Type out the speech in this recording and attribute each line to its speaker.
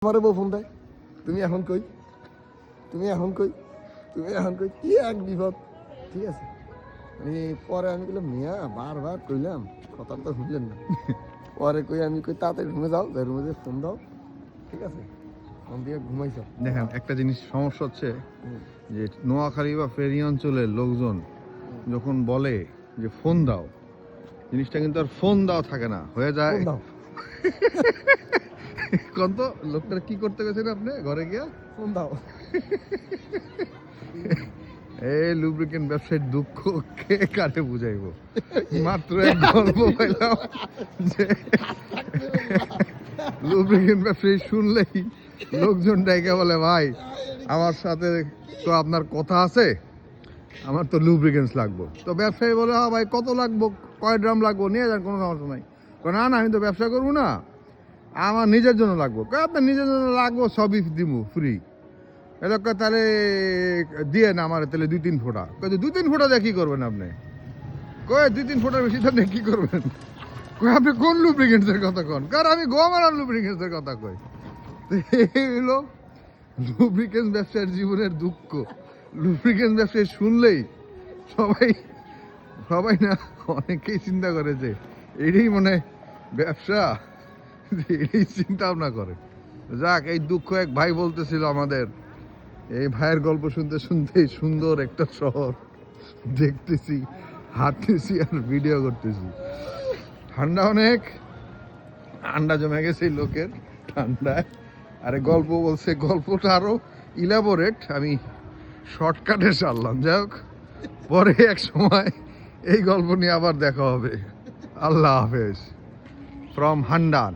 Speaker 1: আমারে বউ ফোন দেয়, তুমি এখন কই, তুমি এখন কই, তুমি এখন কই, কি এক বিপদ। ঠিক আছে, পরে আমি বললাম মিয়া বারবার কইলাম, কথা তো শুনলেন না। পরে কই আমি কই তাড়াতাড়ি রুমে যাও, রুমে যে ফোন দাও। ঠিক আছে, ফোন দিয়ে ঘুমাইছ।
Speaker 2: দেখেন একটা জিনিস সমস্যা হচ্ছে যে নোয়াখালী বা ফেনী অঞ্চলের লোকজন যখন বলে যে ফোন দাও, জিনিসটা কিন্তু আর ফোন দাও থাকে না, হয়ে যায়
Speaker 1: ফোন দাও,
Speaker 2: কোন তো লোকটার কি করতে গেছেন আপনি ঘরে গিয়া
Speaker 1: ফোন দাও।
Speaker 2: এই লুব্রিকেন্ট ব্যবসায়ীর দুঃখ কে কাটে বুঝাইবো। মাত্র এক গল্প পাইলাম যে লুব্রিকেন্ট ব্যবসায়ী শুনলেই লোকজন ডাইকা বলে ভাই আমার সাথে তো আপনার কথা আছে, আমার তো লুব্রিকেন্টস লাগবো। তো ব্যবসায়ী বলে হ্যাঁ ভাই কত লাগবো, কয় ড্রাম লাগবো, নিয়ে যান, কোনো সমস্যা নাই। না না আমি তো ব্যবসা করবো না, আমার নিজের জন্য লাগবো। আপনার নিজের জন্য লাগবো, সবই দিব ফ্রি। এলাকা তাহলে দিয়ে না আমার তাহলে 2-3 ফোঁটা। 2-3 ফোঁটা দিয়ে কি করবেন আপনি? কয়ে 2-3 ফোঁটার বেশি আপনি কি করবেন? কয়ে আপনি কোন লুব্রিকেন্টসের কথা কন? কারণ আমি গোয়ামারার লুব্রিকেন্টসের কথা কই। এই হলো লুব্রিকেন্টস ব্যবসার জীবনের দুঃখ। লুব্রিকেন্টস ব্যবসায় শুনলেই সবাই না অনেকেই চিন্তা করে যে এটাই মনে ব্যবসা, এটাই চিন্তা ভাবনা করে। যাক, এই দুঃখ এক ভাই বলতেছিল আমাদের। এই ভাইয়ের গল্প শুনতে শুনতেই সুন্দর একটা শহর দেখতেছি, হাঁটতেছি আর ভিডিও করতেছি। ঠান্ডা অনেক, ঠান্ডা জমে গেছে এই লোকের ঠান্ডায়। আরে গল্প বলছে, গল্পটা আরো ইলাবোরেট, আমি শর্টকাটে সারলাম। যাই হোক, পরে এক সময় এই গল্প নিয়ে আবার দেখা হবে। আল্লাহ হাফেজ ফ্রম হান্ডান।